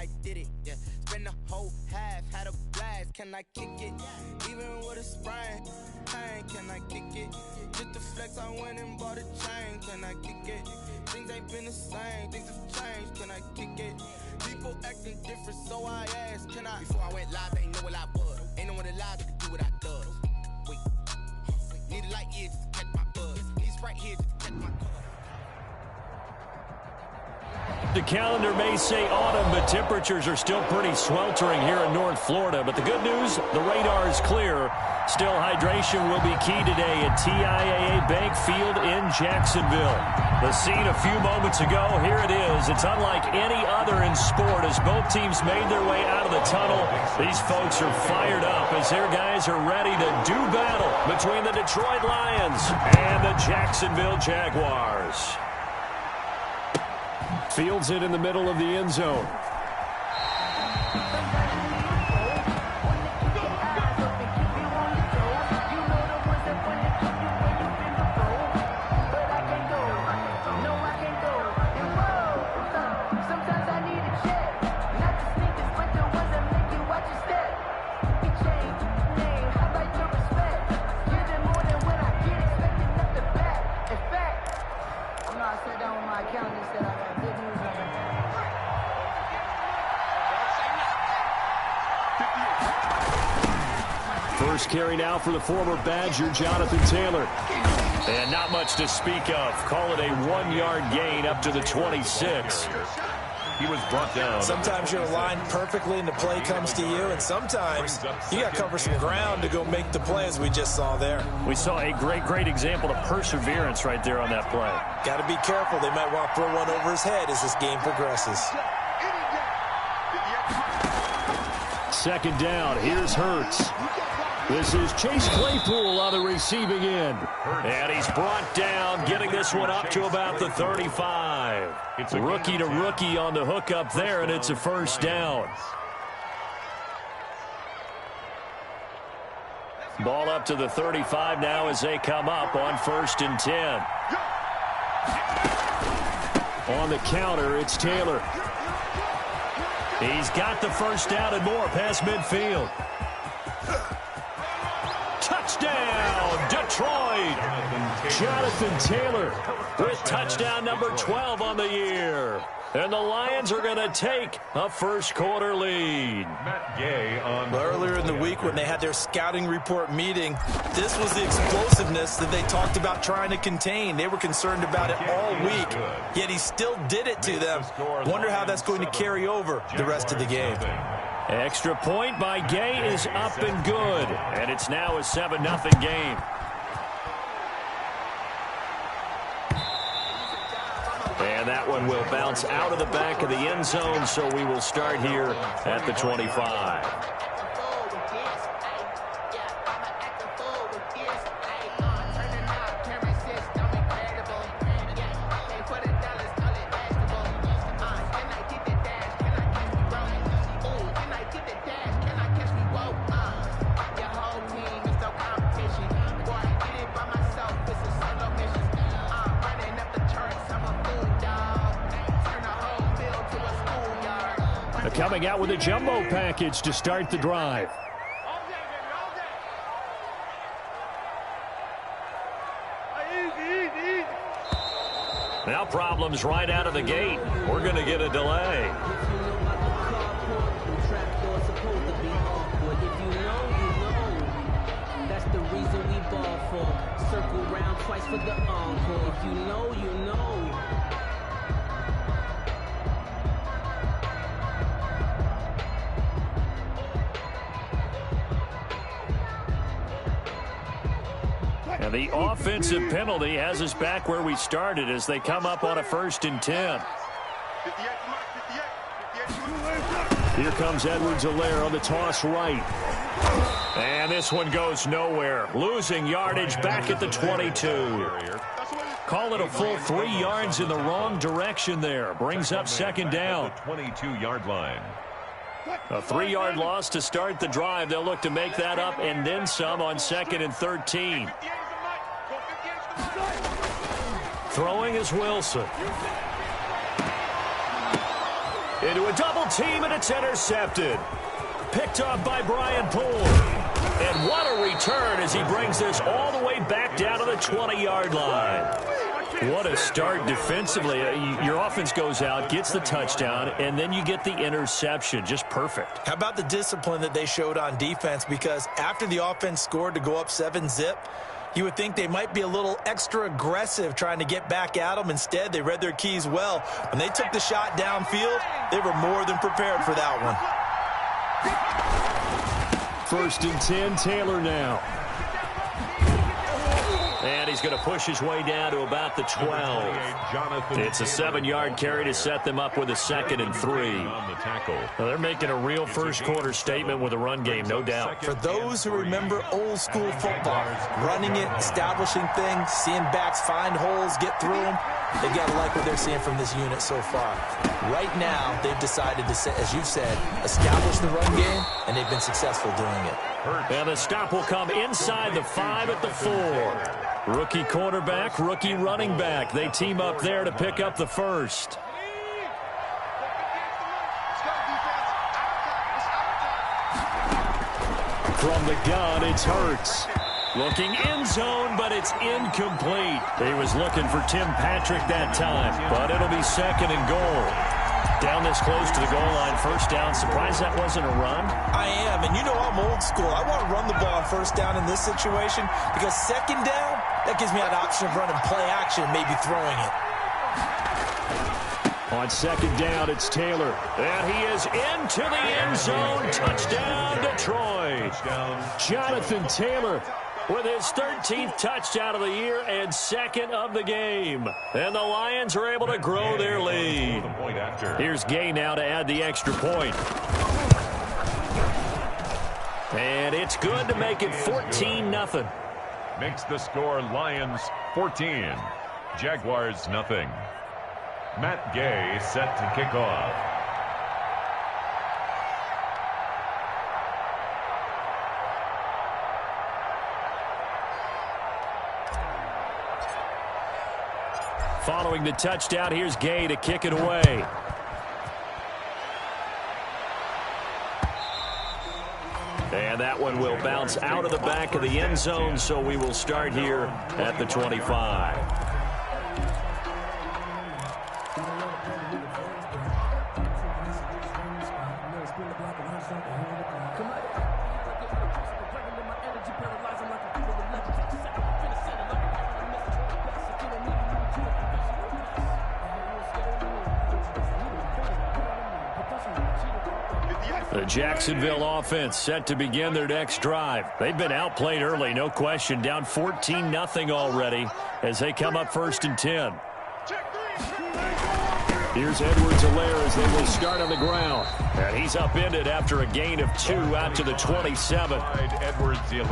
I did it, yeah. Spend the whole half, had a blast. Can I kick it? Even with a sprain, pain, can I kick it? Just to flex, I went and bought a chain. Can I kick it? Things ain't been the same, things have changed. Can I kick it? People acting different, so I asked, can I? Before I went live, they ain't know what I was. Ain't no one alive that could do what I does. Wait, need a light here just to catch my buzz. He's right here just to catch my cuz. The calendar may say autumn, but temperatures are still pretty sweltering here in North Florida. But the good news, the radar is clear. Still, hydration will be key today at TIAA Bank Field in Jacksonville. The scene a few moments ago, here it is. It's unlike any other in sport as both teams made their way out of the tunnel. These folks are fired up as their guys are ready to do battle between the Detroit Lions and the Jacksonville Jaguars. Fields it in the middle of the end zone. First carry now for the former Badger, Jonathan Taylor. And not much to speak of. Call it a 1-yard gain up to the 26. He was brought down. Sometimes you're aligned perfectly and the play comes to you, and sometimes you got to cover some ground to go make the play, as we just saw there. We saw a great example of perseverance right there on that play. Got to be careful. They might want to throw one over his head as this game progresses. Second down. Here's Hurts. This is Chase Claypool on the receiving end. And he's brought down, getting this one up to about the 35. It's rookie to rookie on the hook up there, and it's a first down. Ball up to the 35 now as they come up on 1st and 10. On the counter, it's Taylor. He's got the first down and more past midfield. Touchdown, Detroit! Jonathan Taylor with touchdown number 12 on the year. And the Lions are going to take a first-quarter lead. Earlier in the week when they had their scouting report meeting, this was the explosiveness that they talked about trying to contain. They were concerned about it all week, yet he still did it to them. Wonder how that's going to carry over the rest of the game. Extra point by Gay is up and good. And it's now a 7-0 game. And that one will bounce out of the back of the end zone, so we will start here at the 25. Coming out with a jumbo package to start the drive. Now problems right out of the gate. We're going to get a delay. That's the reason we ball for. Circle round twice for the encore. If you know, you know. And the offensive penalty has us back where we started as they come up on a 1st and 10. Here comes Edwards-Helaire on the toss right. And this one goes nowhere. Losing yardage back at the 22. Call it a full 3 yards in the wrong direction there. Brings up 2nd down. 22-yard line. A 3-yard loss to start the drive. They'll look to make that up and then some on 2nd and 13. Throwing is Wilson. Into a double team, and it's intercepted. Picked up by Brian Poole. And what a return as he brings this all the way back down to the 20-yard line. What a start defensively. Your offense goes out, gets the touchdown, and then you get the interception. Just perfect. How about the discipline that they showed on defense? Because after the offense scored to go up 7-zip, you would think they might be a little extra aggressive trying to get back at them. Instead, they read their keys well. When they took the shot downfield, they were more than prepared for that one. 1st and 10, Taylor now. And he's going to push his way down to about the 12. It's a 7-yard carry to set them up with a 2nd and 3. Well, they're making a real first-quarter statement with a run game, no doubt. For those who remember old-school football, running it, establishing things, seeing backs find holes, get through them, they got to like what they're seeing from this unit so far. Right now, they've decided to, as you said, establish the run game, and they've been successful doing it. And the stop will come inside the 5 at the 4. Rookie quarterback, rookie running back. They team up there to pick up the first. From the gun, it's Hurts. Looking end zone, but it's incomplete. He was looking for Tim Patrick that time, but it'll be 2nd and goal. Down this close to the goal line, 1st down. Surprised that wasn't a run? I am, and you know I'm old school. I want to run the ball on 1st down in this situation because 2nd down, that gives me an option of running play action, maybe throwing it. On 2nd down, it's Taylor. And he is into the end zone. Touchdown, Detroit. Jonathan Taylor with his 13th touchdown of the year and 2nd of the game. And the Lions are able to grow their lead. Here's Gay now to add the extra point. And it's good to make it 14-0. Makes the score Lions 14, Jaguars nothing. Matt Gay set to kick off. Following the touchdown, here's Gay to kick it away. And that one will bounce out of the back of the end zone, so we will start here at the 25. The Jacksonville offense set to begin their next drive. They've been outplayed early, no question. Down 14-0 already as they come up 1st and 10. Here's Edwards-Helaire as they will start on the ground. And he's upended after a gain of 2 out to the 27.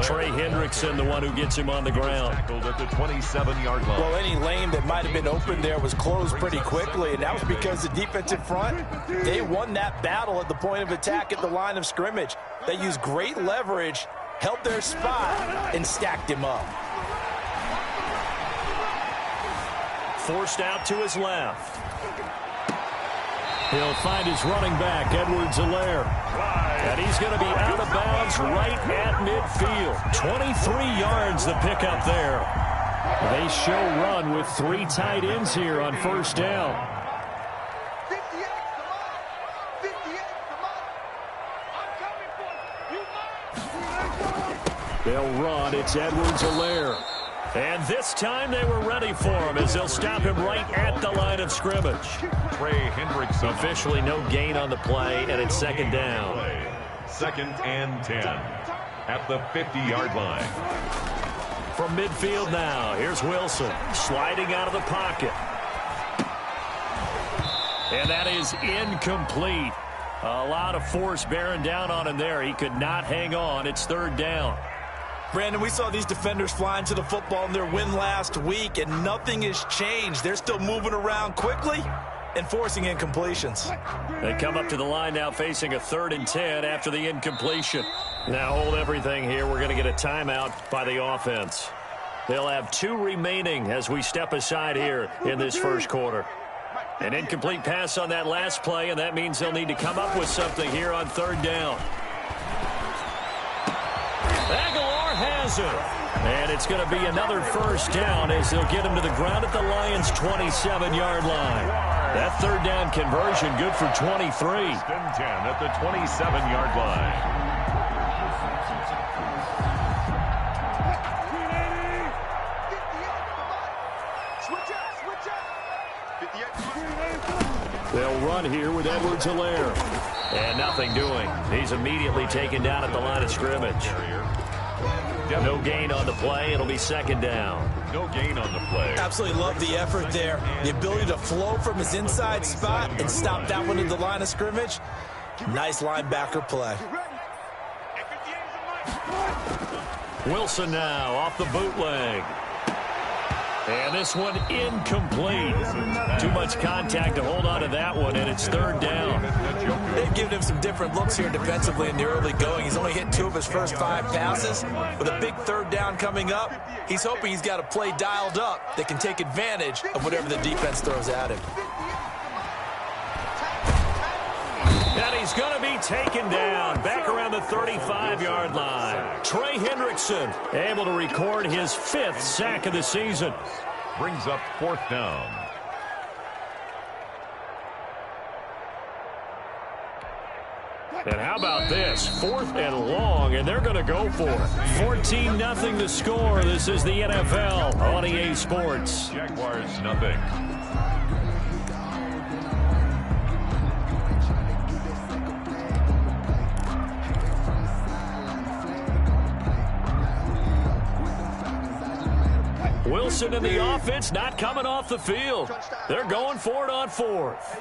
Trey Hendrickson, the one who gets him on the ground. Tackled at the 27-yard line. Well, any lane that might have been open there was closed pretty quickly, and that was because the defensive front, they won that battle at the point of attack at the line of scrimmage. They used great leverage, held their spot, and stacked him up. Forced out to his left. He'll find his running back, Edwards-Helaire. And he's going to be out of bounds right at midfield. 23 yards the pickup there. They show run with 3 tight ends here on 1st down. They'll run. It's Edwards-Helaire. And this time they were ready for him as they'll stop him right at the line of scrimmage. Trey Hendrickson. Officially no gain on the play, and it's 2nd down. 2nd and 10 at the 50-yard line. From midfield now, here's Wilson sliding out of the pocket. And that is incomplete. A lot of force bearing down on him there. He could not hang on. It's 3rd down. Brandon, we saw these defenders flying to the football in their win last week, and nothing has changed. They're still moving around quickly and forcing incompletions. They come up to the line now facing a 3rd and 10 after the incompletion. Now hold everything here. We're going to get a timeout by the offense. They'll have 2 remaining as we step aside here in this 1st quarter. An incomplete pass on that last play, and that means they'll need to come up with something here on third down. Aguilar has it. And it's going to be another first down as they'll get him to the ground at the Lions' 27-yard line. That third down conversion good for 23. 10 at the 27-yard line. They'll run here with Edwards-Helaire. And nothing doing. He's immediately taken down at the line of scrimmage. No gain on the play. It'll be second down. No gain on the play. Absolutely love the effort there. The ability to flow from his inside spot and stop that one at the line of scrimmage. Nice linebacker play. Wilson now off the bootleg. And this one incomplete. Too much contact to hold on to that one, and it's third down. They've given him some different looks here defensively in the early going. He's only hit 2 of his first 5 passes. With a big third down coming up, he's hoping he's got a play dialed up that can take advantage of whatever the defense throws at him. And he's going to be taken down back around the 35-yard line. Trey Hendrickson able to record his 5th sack of the season. Brings up fourth down. And how about this? 4th and long, and they're going to go for it. 14-0 the score. This is the NFL on EA Sports. Jaguars nothing. Wilson in the offense not coming off the field. They're going for it on 4th.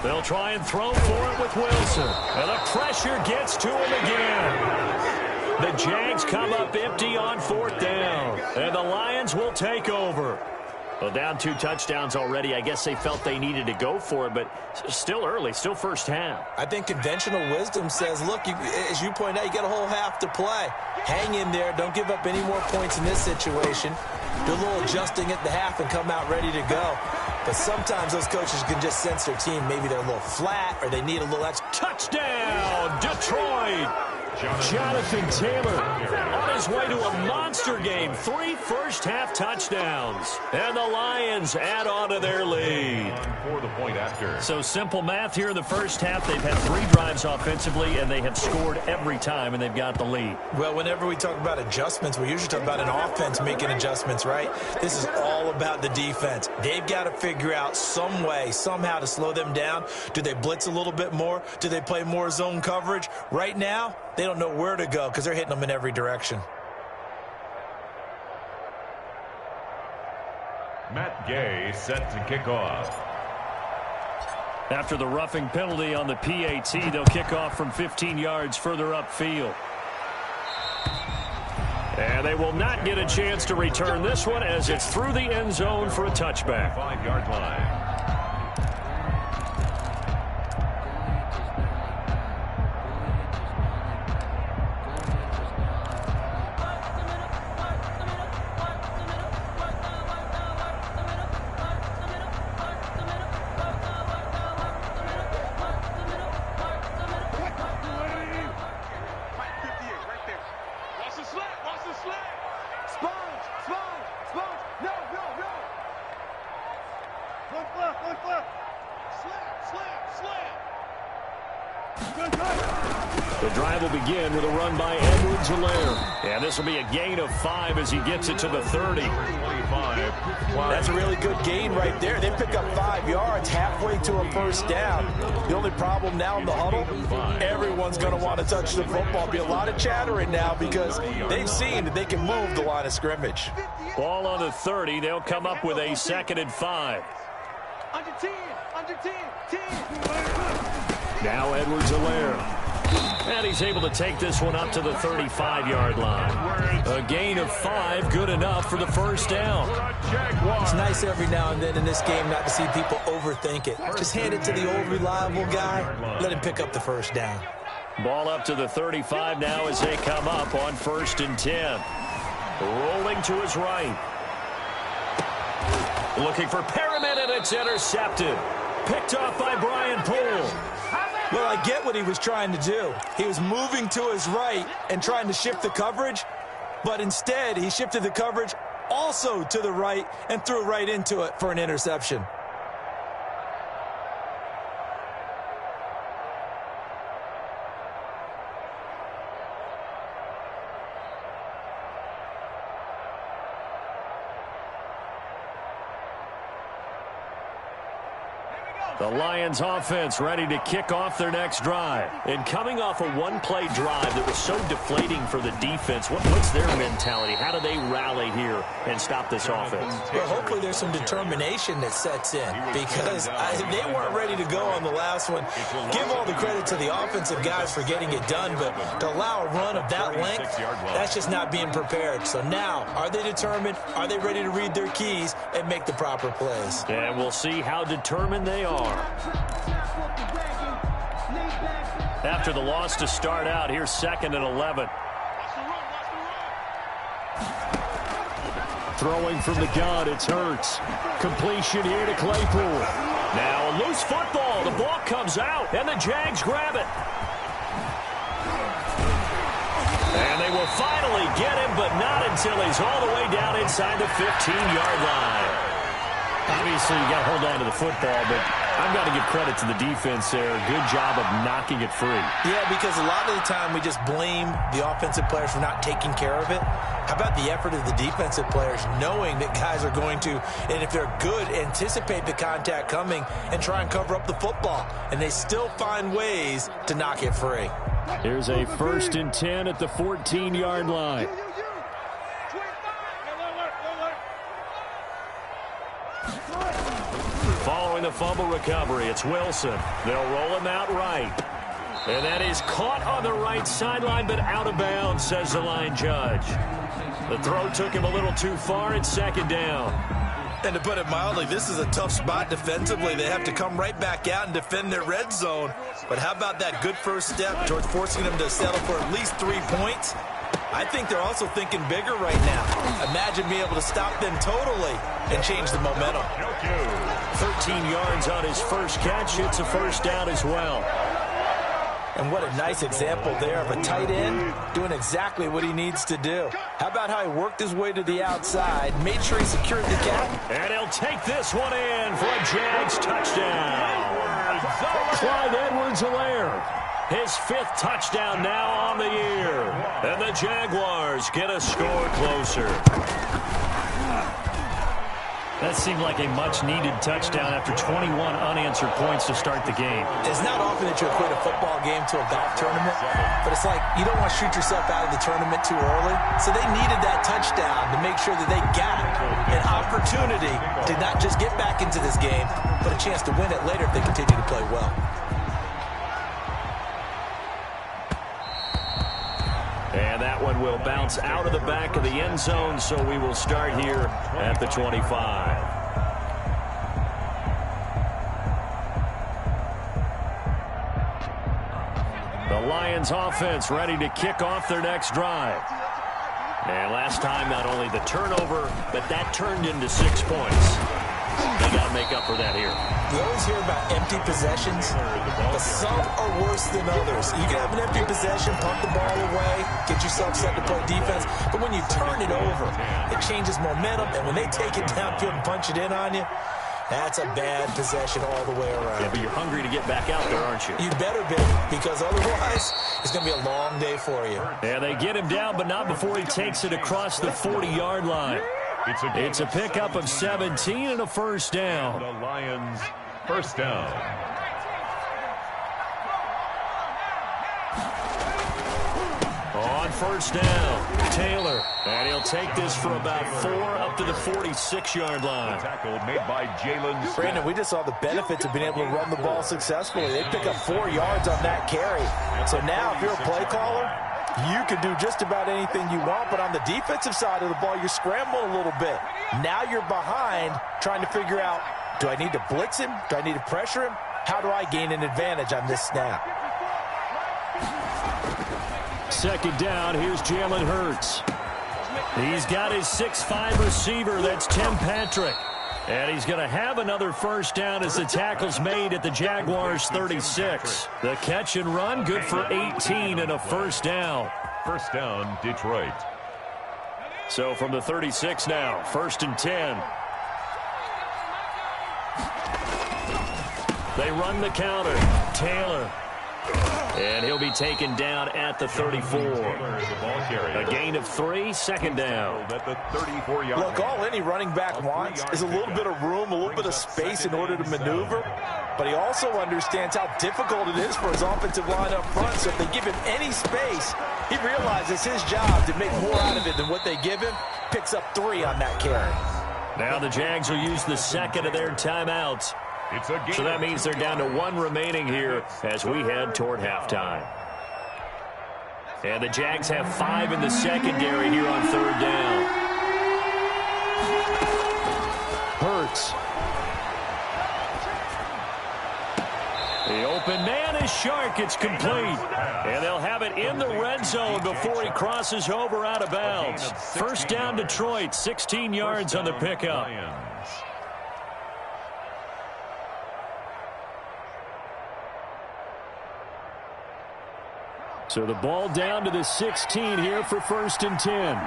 They'll try and throw for it with Wilson. And the pressure gets to him again. The Jags come up empty on 4th down. And the Lions will take over. Well, down 2 touchdowns already. I guess they felt they needed to go for it, but still early, still first half. I think conventional wisdom says, look, as you point out, you got a whole half to play. Hang in there. Don't give up any more points in this situation. Do a little adjusting at the half and come out ready to go. But sometimes those coaches can just sense their team. Maybe they're a little flat or they need a little extra. Touchdown, Detroit! Jonathan Taylor on his way to a monster game. 3 first-half touchdowns. And the Lions add on to their lead. For the point after. So simple math here in the first half. They've had 3 drives offensively, and they have scored every time, and they've got the lead. Well, whenever we talk about adjustments, we usually talk about an offense making adjustments, right? This is all about the defense. They've got to figure out some way, somehow to slow them down. Do they blitz a little bit more? Do they play more zone coverage? Right now, they don't know where to go because they're hitting them in every direction. Matt Gay set to kick off. After the roughing penalty on the PAT, they'll kick off from 15 yards further upfield. And they will not get a chance to return this one as it's through the end zone for a touchback. 5-yard line. The drive will begin with a run by Edwards-Helaire. And this will be a gain of 5 as he gets it to the 30. 25. That's a really good gain right there. They pick up 5 yards halfway to a first down. The only problem now in the huddle, everyone's going to want to touch the football. Be a lot of chattering now because they've seen that they can move the line of scrimmage. Ball on the 30. They'll come up with a 2nd and 5. Under 10, under 10, 10. Now Edwards-Helaire. And he's able to take this one up to the 35-yard line. A gain of 5, good enough for the first down. It's nice every now and then in this game not to see people overthink it. Just hand it to the old reliable guy. Let him pick up the first down. Ball up to the 35 now as they come up on 1st and 10. Rolling to his right. Looking for Perriman, and it's intercepted. Picked off by Brian Poole. Well, I get what he was trying to do. He was moving to his right and trying to shift the coverage, but instead he shifted the coverage also to the right and threw right into it for an interception. The Lions offense ready to kick off their next drive. And coming off a one-play drive that was so deflating for the defense, what's their mentality? How do they rally here and stop this offense? Well, hopefully there's some determination that sets in, because they weren't ready to go on the last one. Give all the credit to the offensive guys for getting it done, but to allow a run of that length, that's just not being prepared. So now, are they determined? Are they ready to read their keys and make the proper plays? And we'll see how determined they are. After the loss to start out, here's 2nd and 11. Throwing from the gun, it's Hurts. Completion here to Claypool. Now a loose football. The ball comes out, and the Jags grab it. And they will finally get him, but not until he's all the way down inside the 15-yard line. Obviously, you got to hold on to the football, but I've got to give credit to the defense there. Good job of knocking it free. Yeah, because a lot of the time we just blame the offensive players for not taking care of it. How about the effort of the defensive players knowing that guys are going to, and if they're good, anticipate the contact coming and try and cover up the football. And they still find ways to knock it free. Here's a 1st and 10 at the 14-yard line. Following the fumble recovery, it's Wilson. They'll roll him out right. And that is caught on the right sideline, but out of bounds, says the line judge. The throw took him a little too far. It's 2nd down. And to put it mildly, this is a tough spot defensively. They have to come right back out and defend their red zone. But how about that good first step towards forcing them to settle for at least 3 points? I think they're also thinking bigger right now. Imagine being able to stop them totally and change the momentum. 13 yards on his first catch. It's a 1st down as well. And what a nice example there of a tight end doing exactly what he needs to do. How about how he worked his way to the outside, made sure he secured the gap. And he'll take this one in for a Jags touchdown. Clyde Edwards-Helaire. His 5th touchdown now on the year. And the Jaguars get a score closer. That seemed like a much-needed touchdown after 21 unanswered points to start the game. It's not often that you equate a football game to a golf tournament, but it's like you don't want to shoot yourself out of the tournament too early. So they needed that touchdown to make sure that they got an opportunity to not just get back into this game, but a chance to win it later if they continue to play well. And that one will bounce out of the back of the end zone, so we will start here at the 25. The Lions offense ready to kick off their next drive. And last time, not only the turnover, but that turned into 6 points. They got to make up for that here. We always hear about empty possessions, but some are worse than others. You can have an empty possession, pump the ball away, get yourself set to play defense, but when you turn it over, it changes momentum, and when they take it downfield and punch it in on you, that's a bad possession all the way around. Yeah, but you're hungry to get back out there, aren't you? You better be, because otherwise it's going to be a long day for you. Yeah, they get him down, but not before he takes it across the 40-yard line. It's a pickup of 17 and a 1st down. The Lions, 1st down. On 1st down, Taylor. And he'll take this for about 4 up to the 46-yard line. Tackle made by Jalen. Brandon, we just saw the benefits of being able to run the ball successfully. They pick up 4 yards on that carry. So now if you're a play caller, you can do just about anything you want, but on the defensive side of the ball, you're scrambling a little bit. Now you're behind trying to figure out, do I need to blitz him? Do I need to pressure him? How do I gain an advantage on this snap? 2nd down, here's Jalen Hurts. He's got his 6'5" receiver, that's Tim Patrick. And he's going to have another first down as the tackle's made at the Jaguars' 36. The catch and run, good for 18 and a first down. First down, Detroit. So from the 36 now, 1st and 10. They run the counter. Taylor. And he'll be taken down at the 34. A gain of 3, second down. Look, all any running back wants is a little bit of room, a little bit of space in order to maneuver. But he also understands how difficult it is for his offensive line up front. So if they give him any space, he realizes his job to make more out of it than what they give him. Picks up 3 on that carry. Now the Jags will use the second of their timeouts. So that means they're down to 1 remaining here as we head toward halftime. And the Jags have 5 in the secondary here on 3rd down. Hurts. The open man is Shark. It's complete. And they'll have it in the red zone before he crosses over out of bounds. First down, Detroit, 16 yards on the pickup. So the ball down to the 16 here for 1st and 10.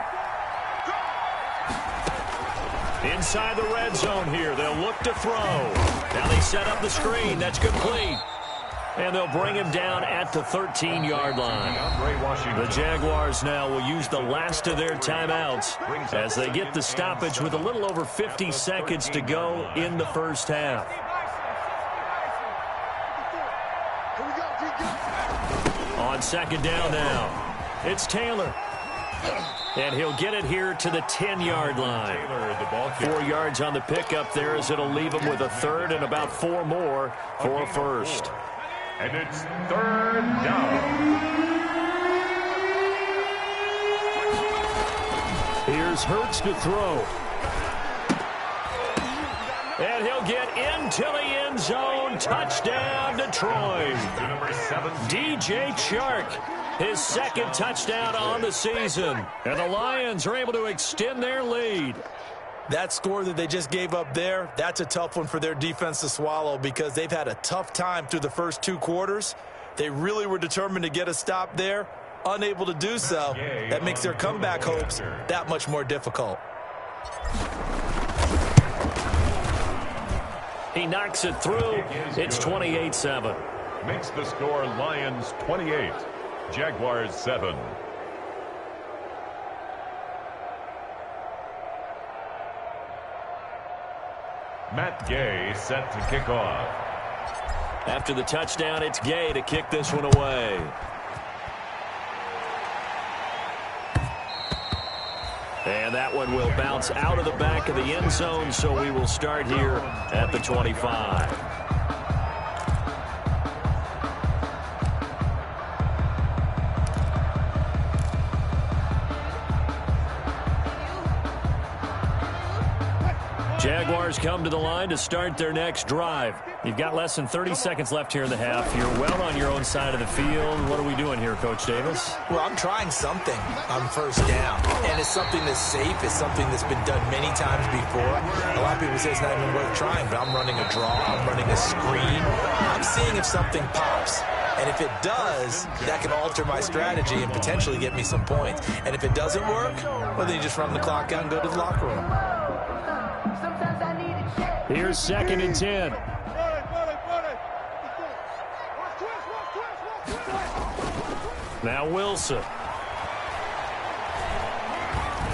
Inside the red zone here. They'll look to throw. Now they set up the screen. That's complete. And they'll bring him down at the 13-yard line. The Jaguars now will use the last of their timeouts as they get the stoppage with a little over 50 seconds to go in the first half. On 2nd down now, it's Taylor. And he'll get it here to the 10-yard line. 4 yards on the pickup there as it'll leave him with a 3rd and about 4 more for a first. And it's 3rd down. Here's Hurts to throw. And he'll get into the end zone. Touchdown, Detroit. DJ Chark, his 2nd touchdown on the season. And the Lions are able to extend their lead. That score that they just gave up there, that's a tough one for their defense to swallow because they've had a tough time through the first 2 quarters. They really were determined to get a stop there. Unable to do so. That makes their comeback hopes that much more difficult. He knocks it through. It's 28-7. Makes the score Lions 28, Jaguars 7. Matt Gay set to kick off. After the touchdown, it's Gay to kick this one away. And that one will bounce out of the back of the end zone, so we will start here at the 25. Jaguars come to the line to start their next drive. You've got less than 30 seconds left here in the half. You're well on your own side of the field. What are we doing here, Coach Davis? Well, I'm trying something on first down, and it's something that's safe. It's something that's been done many times before. A lot of people say it's not even worth trying, but I'm running a draw. I'm running a screen. I'm seeing if something pops. And if it does, that can alter my strategy and potentially get me some points. And if it doesn't work, well, then you just run the clock out and go to the locker room. Here's 2nd and 10. Now Wilson.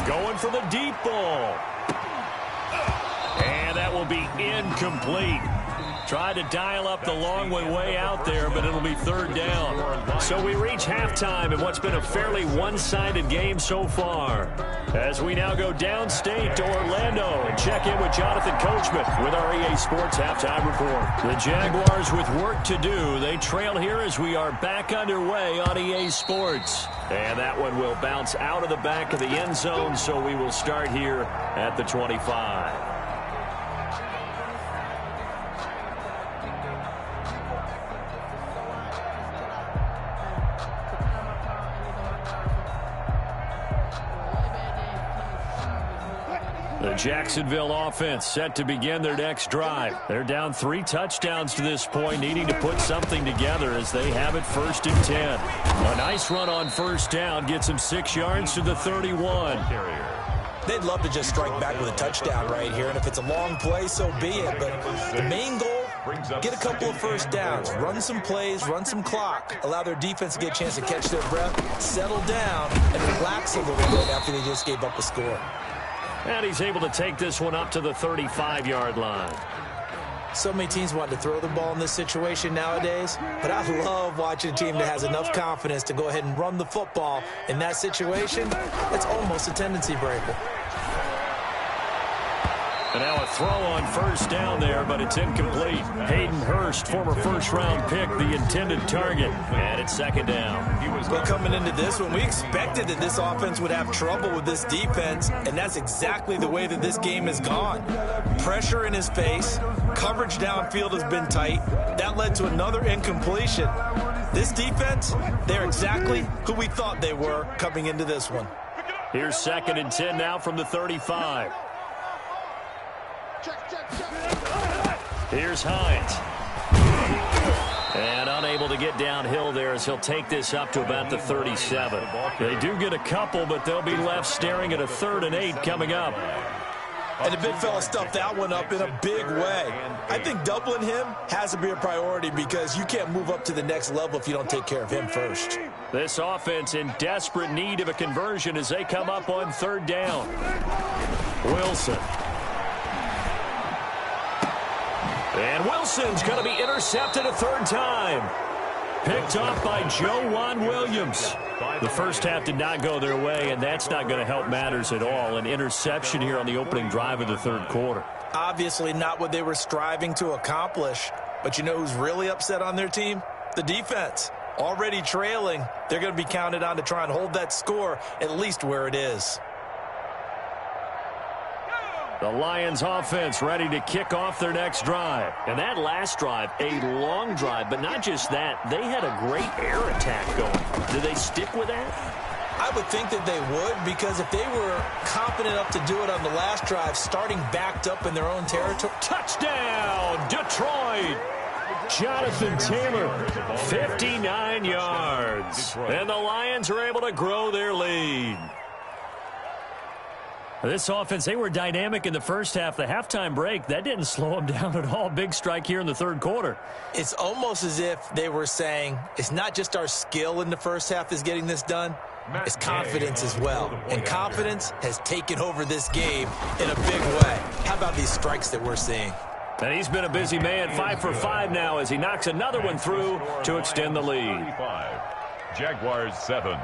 Going for the deep ball. And that will be incomplete. Tried to dial up the long way out there, but it'll be 3rd down. So we reach halftime in what's been a fairly one-sided game so far. As we now go downstate to Orlando and check in with Jonathan Coachman with our EA Sports Halftime Report. The Jaguars with work to do. They trail here as we are back underway on EA Sports. And that one will bounce out of the back of the end zone, so we will start here at the 25. The Jacksonville offense set to begin their next drive. They're down 3 touchdowns to this point, needing to put something together as they have it 1st and 10. A nice run on 1st down gets them 6 yards to the 31. They'd love to just strike back with a touchdown right here, and if it's a long play, so be it. But the main goal, get a couple of 1st downs, run some plays, run some clock, allow their defense to get a chance to catch their breath, settle down, and relax a little bit after they just gave up a score. And he's able to take this one up to the 35-yard line. So many teams want to throw the ball in this situation nowadays, but I love watching a team that has enough confidence to go ahead and run the football. In that situation, it's almost a tendency breaker. And now a throw on 1st down there, but it's incomplete. Hayden Hurst, former 1st-round pick, the intended target. And it's 2nd down. Well, coming into this one, we expected that this offense would have trouble with this defense, and that's exactly the way that this game has gone. Pressure in his face, coverage downfield has been tight. That led to another incompletion. This defense, they're exactly who we thought they were coming into this one. Here's 2nd and 10 now from the 35. Here's Hines. And unable to get downhill there as he'll take this up to about the 37. They do get a couple, but they'll be left staring at a 3rd and 8 coming up. And the big fella stuffed that one up in a big way. I think doubling him has to be a priority because you can't move up to the next level if you don't take care of him first. This offense in desperate need of a conversion as they come up on 3rd down. Wilson. And Wilson's going to be intercepted a 3rd time. Picked off by Joejuan Williams. The first half did not go their way, and that's not going to help matters at all. An interception here on the opening drive of the 3rd quarter. Obviously not what they were striving to accomplish. But you know who's really upset on their team? The defense. Already trailing, they're going to be counted on to try and hold that score at least where it is. The Lions offense ready to kick off their next drive. And that last drive, a long drive, but not just that. They had a great air attack going. Do they stick with that? I would think that they would, because if they were confident enough to do it on the last drive, starting backed up in their own territory. Touchdown, Detroit! Jonathan Taylor, 59 yards. And the Lions are able to grow their lead. This offense, they were dynamic in the first half. The halftime break, that didn't slow them down at all. Big strike here in the 3rd quarter. It's almost as if they were saying, it's not just our skill in the first half that's getting this done, it's confidence as well. And confidence has taken over this game in a big way. How about these strikes that we're seeing? And he's been a busy man, 5 for 5 now as he knocks another one through to extend the lead. Jaguars 7.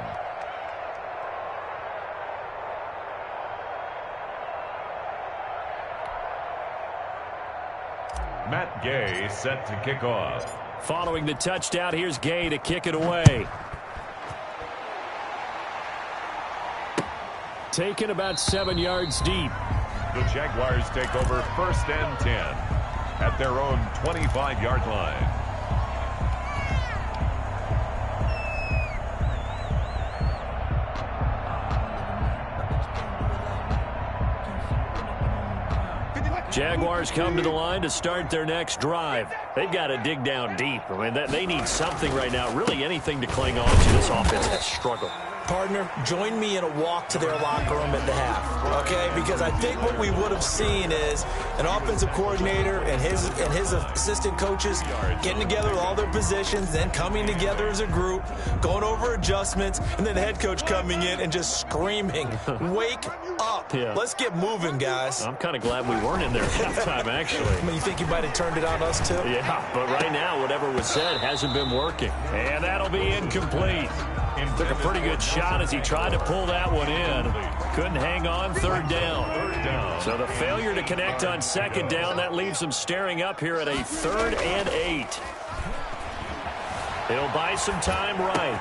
Matt Gay set to kick off. Following the touchdown, here's Gay to kick it away. Taken about 7 yards deep. The Jaguars take over 1st and 10 at their own 25-yard line. Jaguars come to the line to start their next drive. They've got to dig down deep. I mean, they need something right now, really anything to cling on to. This offense has struggled. Partner, join me in a walk to their locker room at the half, okay? Because I think what we would have seen is an offensive coordinator and his assistant coaches getting together with all their positions, then coming together as a group, going over adjustments, and then the head coach coming in and just screaming, wake up. Yeah. Let's get moving, guys. I'm kind of glad we weren't in there at halftime, actually. I mean, you think you might have turned it on us, too? Yeah, but right now, whatever was said hasn't been working. And that'll be incomplete. Took a pretty good shot as he tried to pull that one in. Couldn't hang on, 3rd down. So the failure to connect on 2nd down, that leaves him staring up here at a 3rd and 8. He'll buy some time right.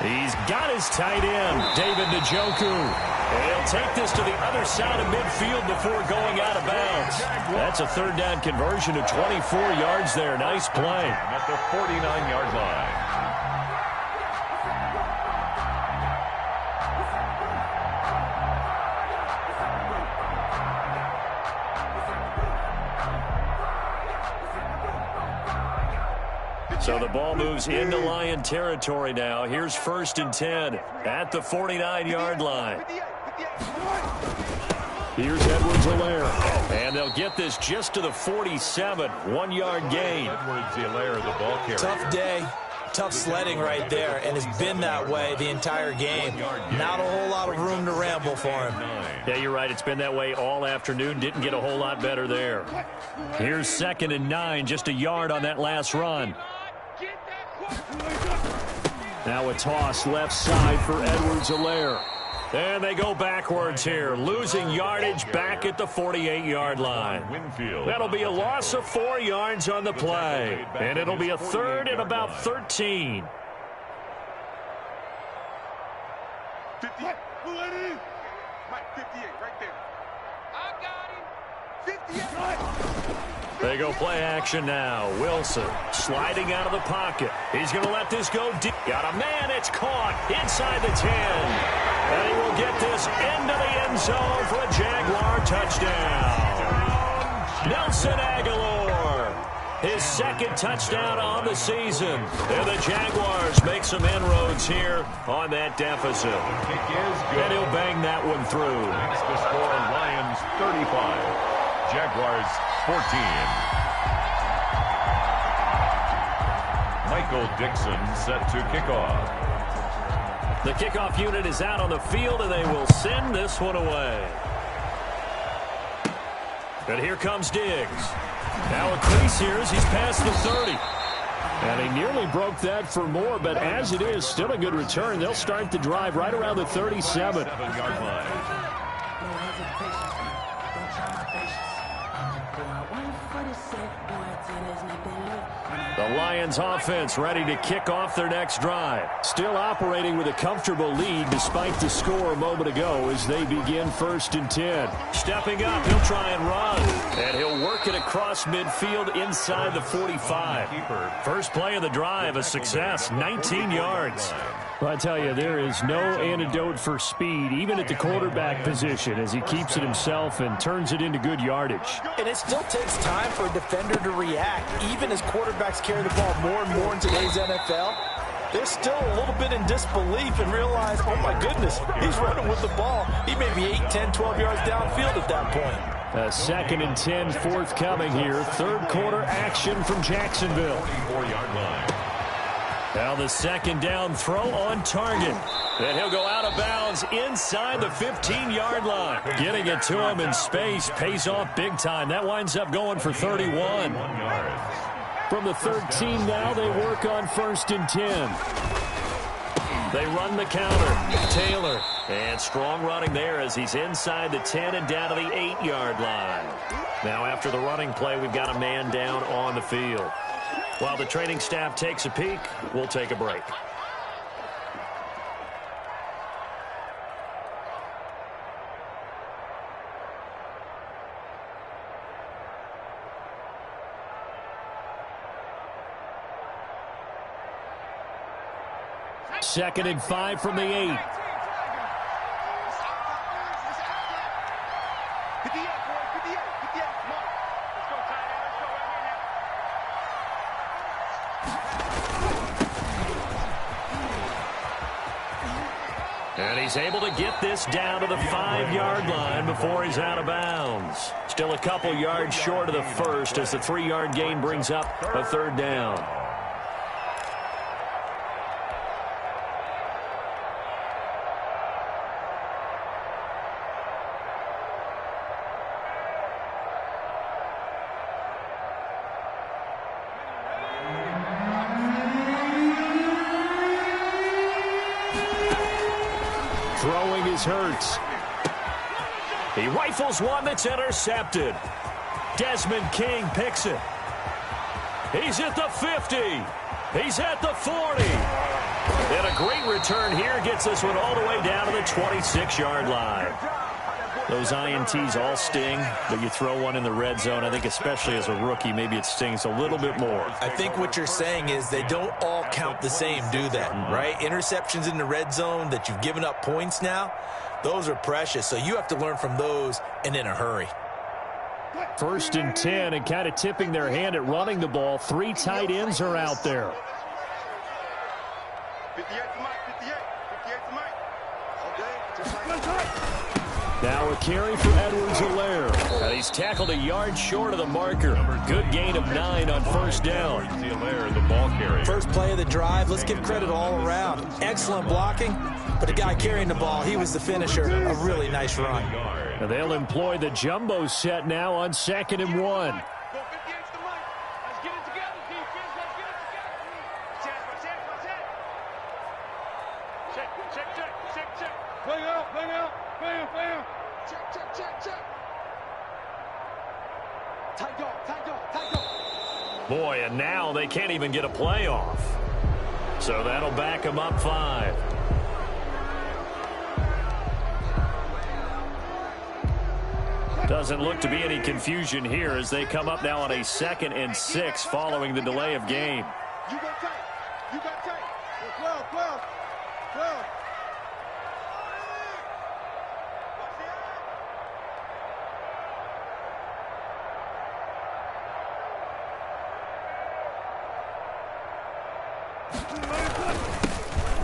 He's got his tight end, David Njoku. And he'll take this to the other side of midfield before going out of bounds. That's a 3rd down conversion of 24 yards there. Nice play. At the 49-yard line. So the ball moves into Lion territory now. Here's 1st and 10 at the 49-yard line. Here's Edwards-Helaire. And they'll get this just to the 47. 1-yard gain. Edwards-Helaire, the ball carrier. Tough day. Tough sledding right there, and it's been that way the entire game. Not a whole lot of room to ramble for him. Yeah, you're right. It's been that way all afternoon. Didn't get a whole lot better there. Here's 2nd and 9, just a yard on that last run. Now a toss left side for Edwards-Helaire. And they go backwards here, losing yardage back at the 48-yard line. That'll be a loss of 4 yards on the play. And it'll be a 3rd and about 13. 58. Who it is? Mike, 58, right there. I got him. 58. They go play action now. Wilson sliding out of the pocket. He's going to let this go deep. Got a man. It's caught inside the 10. And he will get this into the end zone for a Jaguar touchdown. Nelson Aguilar, his 2nd touchdown on the season. And the Jaguars make some inroads here on that deficit. And he'll bang that one through. Makes the score Lions 35. Jaguars 14. Michael Dixon set to kick off. The kickoff unit is out on the field, and they will send this one away. And here comes Diggs. Now a crease here as he's past the 30. And he nearly broke that for more, but as it is, still a good return. They'll start the drive right around the 37. 7-yard line. The Lions offense ready to kick off their next drive. Still operating with a comfortable lead despite the score a moment ago as they begin 1st and 10. Stepping up, he'll try and run. And he'll work it across midfield inside the 45. First play of the drive, a success, 19 yards. Well, I tell you, there is no antidote for speed, even at the quarterback position, as he keeps it himself and turns it into good yardage. And it still takes time for a defender to react, even as quarterbacks carry the ball more and more in today's NFL. They're still a little bit in disbelief and realize, oh my goodness, he's running with the ball. He may be 8, 10, 12 yards downfield at that point. A 2nd and 10 forthcoming here. 3rd quarter action from Jacksonville. 4-yard line. Now the 2nd down throw on target. And he'll go out of bounds inside the 15-yard line. Getting it to him in space pays off big time. That winds up going for 31. From the 13 now, they work on 1st and 10. They run the counter. Taylor. And strong running there as he's inside the 10 and down to the 8-yard line. Now after the running play, we've got a man down on the field. While the training staff takes a peek, we'll take a break. Second and 5 from the 8. And he's able to get this down to the 5-yard line before he's out of bounds. Still a couple yards short of the first as the 3-yard gain brings up a 3rd down. Throwing is Hurts. He rifles one that's intercepted. Desmond King picks it. He's at the 50. He's at the 40. And a great return here gets this one all the way down to the 26-yard line. Those INTs all sting, but you throw one in the red zone, I think especially as a rookie, maybe it stings a little bit more. I think what you're saying is they don't all count the same, do they? Right? Interceptions in the red zone that you've given up points now, those are precious. So you have to learn from those and in a hurry. First and 10, and kind of tipping their hand at running the ball. 3 tight ends are out there. 58 to Mike, 58 to Mike. Okay, just like Now a carry for Edwards-Helaire. And he's tackled a yard short of the marker. Good gain of 9 on first down. Helaire, the ball carrier. First play of the drive, let's give credit all around. Excellent blocking, but the guy carrying the ball, he was the finisher. A really nice run. And they'll employ the jumbo set now on 2nd and 1. Go 58 to Mike. Let's get it together, defense. Let's get it together. Check. Bring out. Bam. Check. Tight go. Boy, and now they can't even get a play off. So that'll back them up 5. Doesn't look to be any confusion here as they come up now on a 2nd and 6 following the delay of game. You got tight. 12.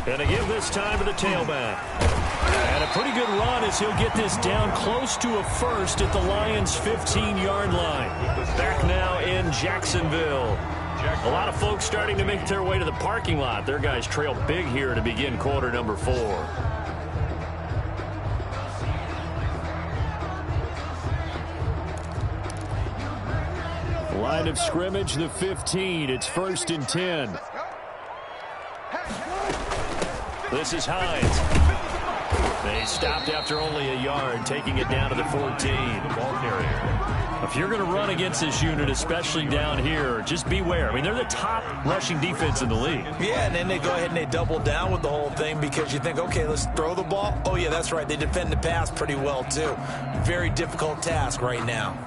And they give this time to the tailback. And a pretty good run as he'll get this down close to a first at the Lions' 15-yard line. Back now in Jacksonville. A lot of folks starting to make their way to the parking lot. Their guys trail big here to begin quarter number 4. Line of scrimmage, the 15. It's 1st and 10. This is Hines. They stopped after only a yard, taking it down to the 14. The ball carrier. If you're going to run against this unit, especially down here, just beware. I mean, they're the top rushing defense in the league. Yeah, and then they go ahead and they double down with the whole thing because you think, okay, let's throw the ball. Oh, yeah, that's right. They defend the pass pretty well, too. Very difficult task right now.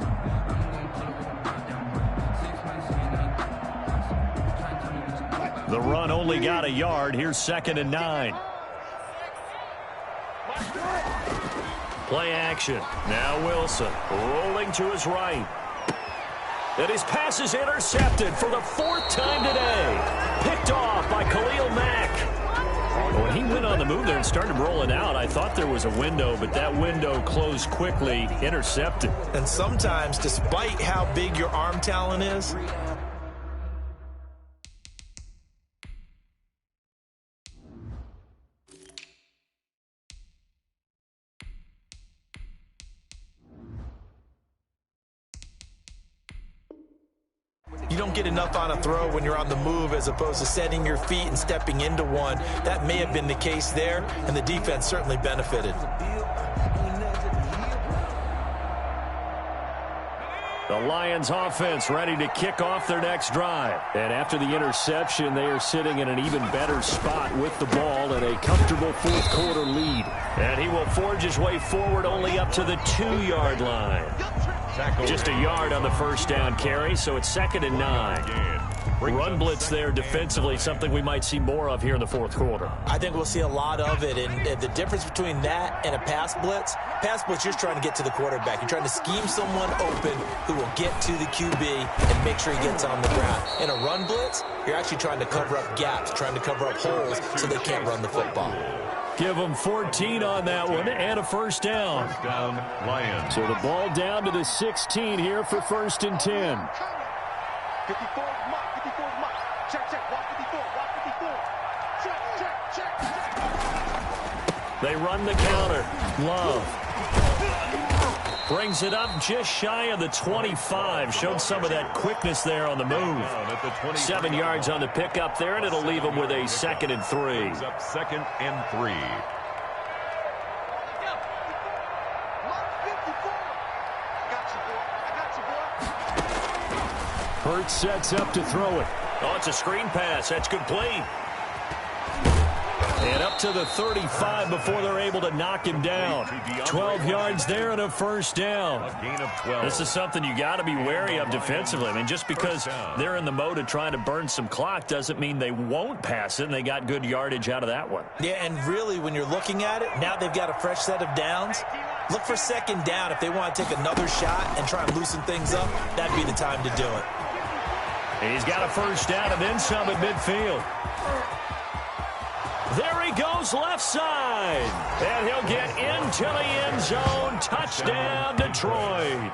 The run only got a yard. Here's 2nd and 9. Play action. Now Wilson rolling to his right. And his pass is intercepted for the 4th time today. Picked off by Khalil Mack. When he went on the move there and started rolling out, I thought there was a window, but that window closed quickly. Intercepted. And sometimes, despite how big your arm talent is, you don't get enough on a throw when you're on the move as opposed to setting your feet and stepping into one. That may have been the case there, and the defense certainly benefited. The Lions offense ready to kick off their next drive. And after the interception, they are sitting in an even better spot with the ball and a comfortable 4th quarter lead. And he will forge his way forward only up to the 2-yard line. Just a yard on the first down carry, so it's 2nd and 9. Run blitz there defensively, something we might see more of here in the 4th quarter. I think we'll see a lot of it, and the difference between that and a pass blitz, you're just trying to get to the quarterback. You're trying to scheme someone open who will get to the QB and make sure he gets on the ground. In a run blitz, you're actually trying to cover up gaps, trying to cover up holes so they can't run the football. Give them 14 on that one and a first down. First down, Lions. So the ball down to the 16 here for 1st and 10. 54 Mike. Check. Walk 54. Check. They run the counter. Love brings it up just shy of the 25. Showed some of that quickness there on the move. 7 yards on the pickup there, and it'll leave them with a 2nd and 3. Up 2nd and 3. Hurts sets up to throw it. Oh, it's a screen pass. That's complete. And up to the 35 before they're able to knock him down. 12 yards there and a first down. A gain of 12. This is something you got to be wary of defensively. I mean, just because they're in the mode of trying to burn some clock doesn't mean they won't pass it, and they got good yardage out of that one. Yeah, and really, when you're looking at it, now they've got a fresh set of downs. Look for second down. If they want to take another shot and try and loosen things up, that'd be the time to do it. He's got a first down and then some at midfield. There he goes left side. And he'll get into the end zone. Touchdown, Detroit.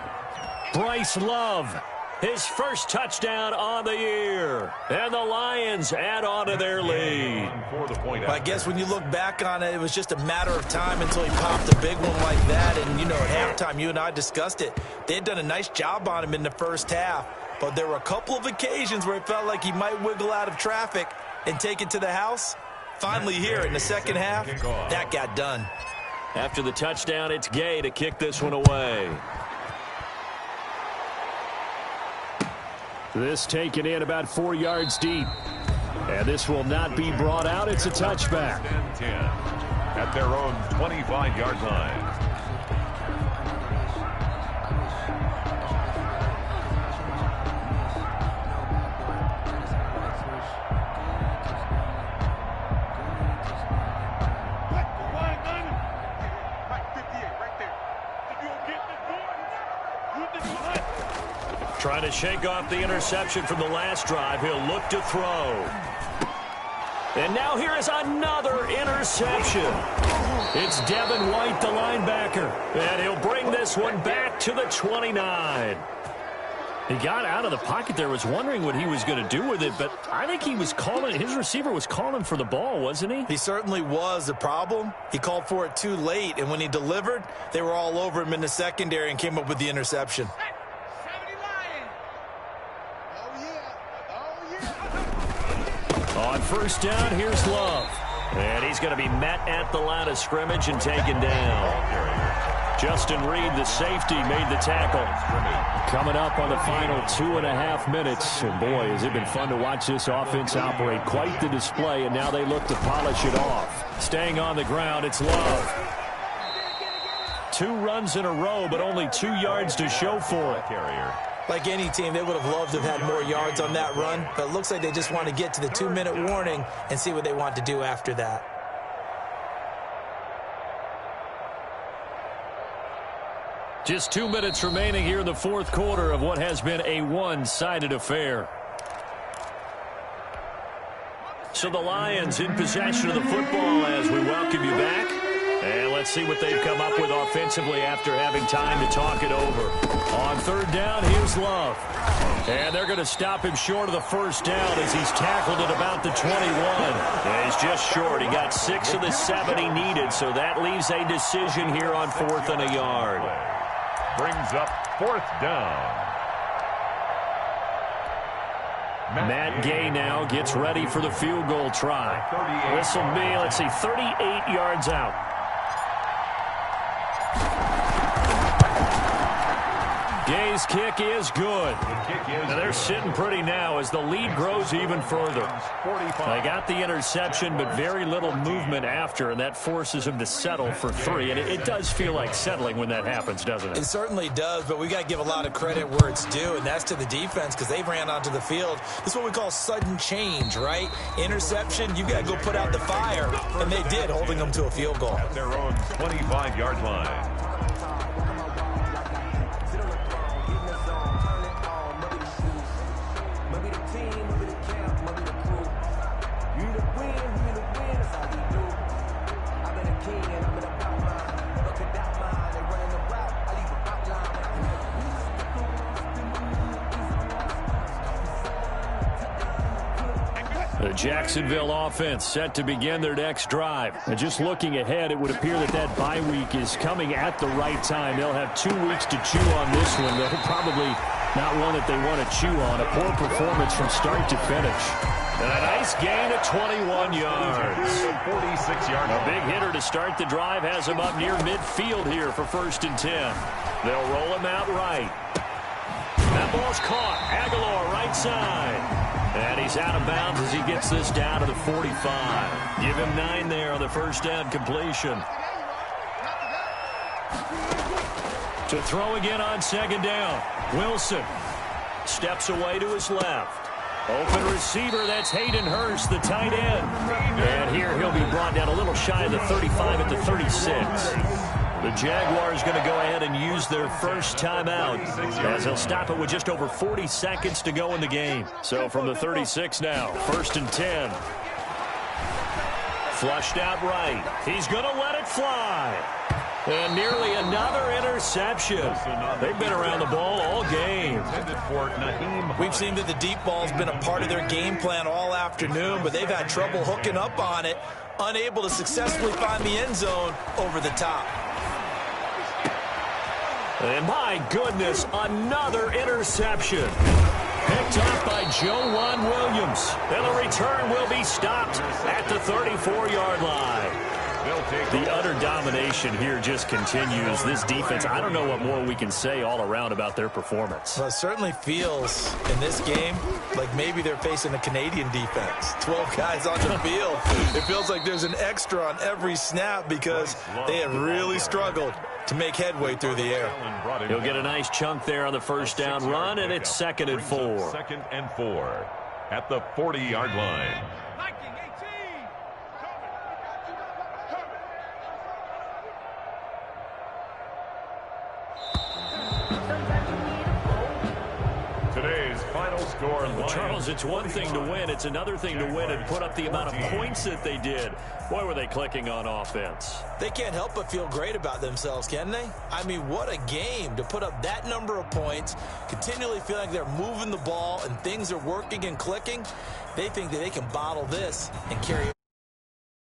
Bryce Love, his first touchdown on the year. And the Lions add on to their lead. I guess when you look back on it, it was just a matter of time until he popped a big one like that. And, you know, at halftime, you and I discussed it. They had done a nice job on him in the first half. But there were a couple of occasions where it felt like he might wiggle out of traffic and take it to the house. Finally here in the second half, that got done. After the touchdown, it's Gay to kick this one away. This taken in about 4 yards deep. And this will not be brought out. It's a touchback. 10 at their own 25-yard line. Trying to shake off the interception from the last drive. He'll look to throw. And now here is another interception. It's Devin White, the linebacker. And he'll bring this one back to the 29. He got out of the pocket there, was wondering what he was going to do with it, but I think he was calling, his receiver was calling for the ball, wasn't he? He certainly was. The problem, he called for it too late, and when he delivered, they were all over him in the secondary and came up with the interception. On first down, here's Love. And he's going to be met at the line of scrimmage and taken down. Justin Reed, the safety, made the tackle. Coming up on the final 2.5 minutes. And boy, has it been fun to watch this offense operate. Quite the display, and now they look to polish it off. Staying on the ground, it's Love. 2 runs in a row, but only 2 yards to show for it. Like any team, they would have loved to have had more yards on that run, but it looks like they just want to get to the 2-minute warning and see what they want to do after that. Just 2 minutes remaining here in the fourth quarter of what has been a one-sided affair. So the Lions in possession of the football as we welcome you back. And let's see what they've come up with offensively after having time to talk it over. On third down, here's Love. And they're going to stop him short of the first down as he's tackled at about the 21. And he's just short. He got 6 of the 7 he needed, so that leaves a decision here on 4th and a yard. Brings up 4th down. Matt Gay now gets ready for the field goal try. This will be, let's see, 38 yards out. Gay's kick is good. And they're sitting pretty now as the lead grows even further. They got the interception, but very little movement after, and that forces them to settle for 3. And it does feel like settling when that happens, doesn't it? It certainly does, but we got to give a lot of credit where it's due, and that's to the defense because they ran onto the field. This is what we call sudden change, right? Interception, you got to go put out the fire, and they did, holding them to a field goal. At their own 25-yard line. The Jacksonville offense set to begin their next drive. And just looking ahead, it would appear that bye week is coming at the right time. They'll have 2 weeks to chew on this one. They'll probably not one that they want to chew on. A poor performance from start to finish. And a nice gain of 21 yards. 46 yards. A big hitter to start the drive has him up near midfield here for 1st and 10. They'll roll him out right. That ball's caught. Aguilar right side. And he's out of bounds as he gets this down to the 45. Give him 9 there on the first down completion. To throw again on 2nd down. Wilson steps away to his left. Open receiver, that's Hayden Hurst, the tight end. And here he'll be brought down a little shy of the 35 at the 36. The Jaguars going to go ahead and use their first timeout as they'll stop it with just over 40 seconds to go in the game. So from the 36 now, 1st and 10. Flushed out right. He's going to let it fly. And nearly another interception. They've been around the ball all game. We've seen that the deep ball's been a part of their game plan all afternoon, but they've had trouble hooking up on it, unable to successfully find the end zone over the top. And my goodness, another interception. Picked up by Joe Williams. And the return will be stopped at the 34-yard line. The utter domination here just continues. This defense, I don't know what more we can say all around about their performance. Well, it certainly feels in this game like maybe they're facing a Canadian defense. 12 guys on the field. It feels like there's an extra on every snap because they have really struggled to make headway through the air. He'll get a nice chunk there on the first down run, and it's 2nd and 4. 2nd and 4 at the 40-yard line. Today's final score. Charles, it's one thing to win. It's another thing to win and put up the amount of points that they did. Boy, were they clicking on offense. They can't help but feel great about themselves, can they? I mean, what a game to put up that number of points, continually feel like they're moving the ball and things are working and clicking. They think that they can bottle this and carry it.